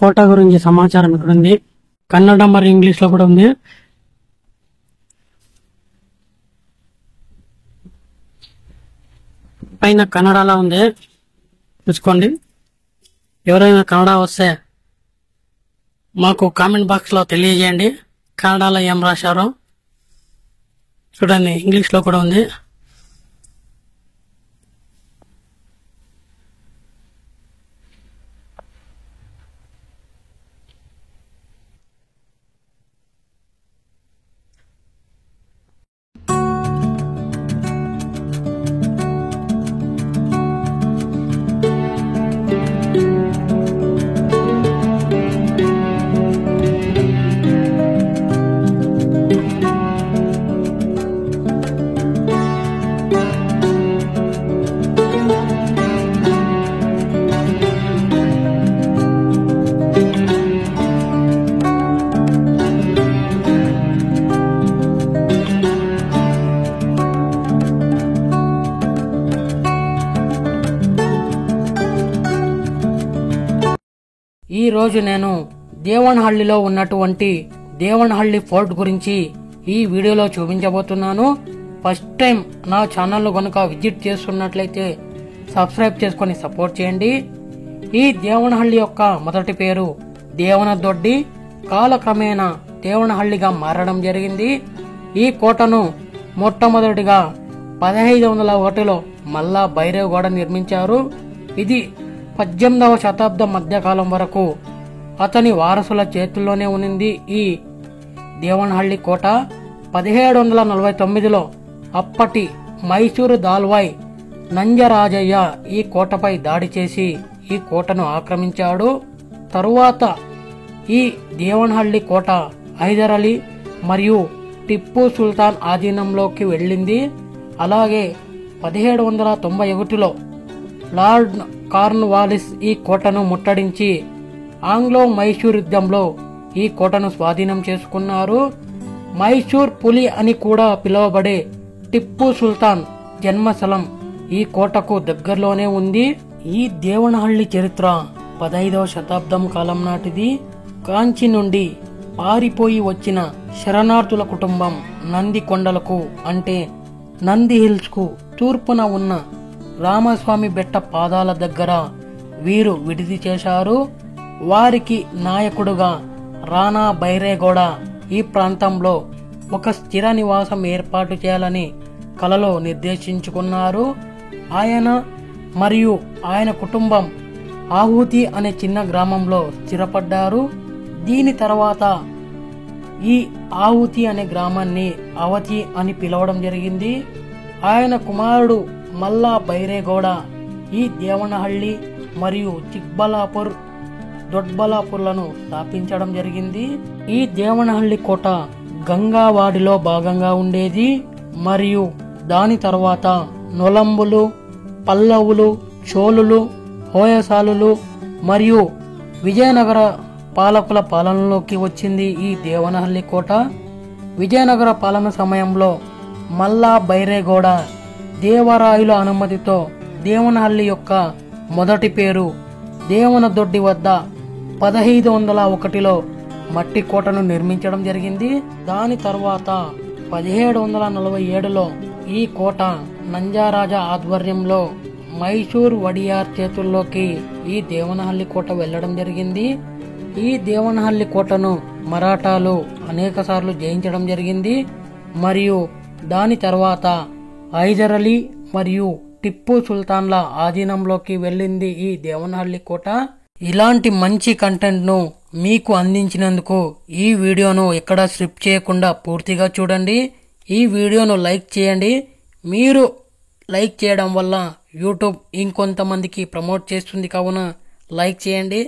కోట గురించి సమాచారం ఇక్కడ ఉంది. కన్నడ మరియు ఇంగ్లీష్ లో కూడా ఉంది. పైన కన్నడలో ఉంది, చూసుకోండి. ఎవరైనా కన్నడ వస్తే మాకు కామెంట్ బాక్స్ లో తెలియజేయండి. కన్నడలో ఏం రాశారో చూడండి. ఇంగ్లీష్ లో కూడా ఉంది. ఈ రోజు నేను దేవనహళ్లిలో ఉన్నటువంటి దేవనహళ్లి ఫోర్ట్ గురించి ఈ వీడియోలో చూపించబోతున్నాను. ఫస్ట్ టైం నా ఛానల్ కనుక విజిట్ చేస్తున్నట్లయితే సబ్స్క్రైబ్ చేసుకొని సపోర్ట్ చేయండి. ఈ దేవనహళ్లి యొక్క మొదటి పేరు దేవనదొడ్డి. కాలక్రమేణా దేవనహళ్లిగా మారడం జరిగింది. ఈ కోటను మొట్టమొదటిగా 1501లో మల్లా భైరవ్ గౌడ నిర్మించారు. ఇది 18వ శతాబ్దం మధ్యకాలం వరకు అతని వారసుల చేతుల్లోనే ఉన్నింది. ఈ దేవనహళ్లి కోట 1749లో అప్పటి మైసూరు దాల్వాయ్ నంజరాజయ్య ఈ కోటపై దాడి చేసి ఈ కోటను ఆక్రమించాడు. తరువాత ఈ దేవనహళ్లి కోట హైదర్ అలీ మరియు టిప్పు సుల్తాన్ ఆధీనంలోకి వెళ్ళింది. అలాగే 1791లో లార్డ్ కార్న్వాలిస్ ఈ కోటను ముట్టడించి ఆంగ్లో మైసూర్ యుద్ధంలో ఈ కోటను స్వాధీనం చేసుకున్నారు. మైసూర్ పులి అని కూడా పిలువబడే టిప్పు సుల్తాన్ జన్మస్థలం ఈ కోటకు దగ్గరలోనే ఉంది. ఈ దేవనహళ్లి చరిత్ర 15వ శతాబ్దం కాలం నాటిది. కాంచి నుండి పారిపోయి వచ్చిన శరణార్థుల కుటుంబం నంది కొండలకు అంటే నంది హిల్స్ కు తూర్పున ఉన్న రామస్వామి బెట్ట పాదాల దగ్గర వీరు విడిది చేశారు. వారికి నాయకుడుగా రాణా బైరేగౌడ ఈ ప్రాంతంలో ఒక స్థిర నివాసం ఏర్పాటు చేయాలని కలలో నిర్దేశించుకున్నారు. ఆయన మరియు ఆయన కుటుంబం ఆహుతి అనే చిన్న గ్రామంలో స్థిరపడ్డారు. దీని తర్వాత ఈ ఆహుతి అనే గ్రామాన్ని అవతి అని పిలవడం జరిగింది. ఆయన కుమారుడు మల్లా బైరేగౌడ ఈ దేవనహళ్లి మరియు చిక్బలాపూర్, దొడ్బలాపూర్లను స్థాపించడం జరిగింది. ఈ దేవనహళ్లి కోట గంగావాడిలో భాగంగా ఉండేది. మరియు దాని తర్వాత నొలంబులు, పల్లవులు, చోళులు, హోయసాలులు మరియు విజయనగర పాలకుల పాలనలోకి వచ్చింది ఈ దేవనహళ్లి కోట. విజయనగర పాలన సమయంలో మల్లా బైరేగౌడ దేవరాయుల అనుమతితో దేవనహళ్లి యొక్క మొదటి పేరు దేవనదొడ్డి వద్ద 1501లో మట్టి కోటను నిర్మించడం జరిగింది. దాని తర్వాత 1747లో ఈ కోట నంజారాజా ఆధ్వర్యంలో మైసూర్ వడియార్ చేతుల్లోకి ఈ దేవనహళ్లి కోట వెళ్లడం జరిగింది. ఈ దేవనహళ్లి కోటను మరాఠాలు అనేక సార్లు జయించడం జరిగింది. మరియు దాని తర్వాత హైదర్ అలీ మరియు టిప్పు సుల్తాన్ల ఆధీనంలోకి వెళ్ళింది ఈ దేవనహళ్లి కోట. ఇలాంటి మంచి కంటెంట్ ను మీకు అందించినందుకు ఈ వీడియోను ఎక్కడా స్కిప్ చేయకుండా పూర్తిగా చూడండి. ఈ వీడియోను లైక్ చేయండి. మీరు లైక్ చేయడం వల్ల యూట్యూబ్ ఇంకొంతమందికి ప్రమోట్ చేస్తుంది, కావున లైక్ చేయండి.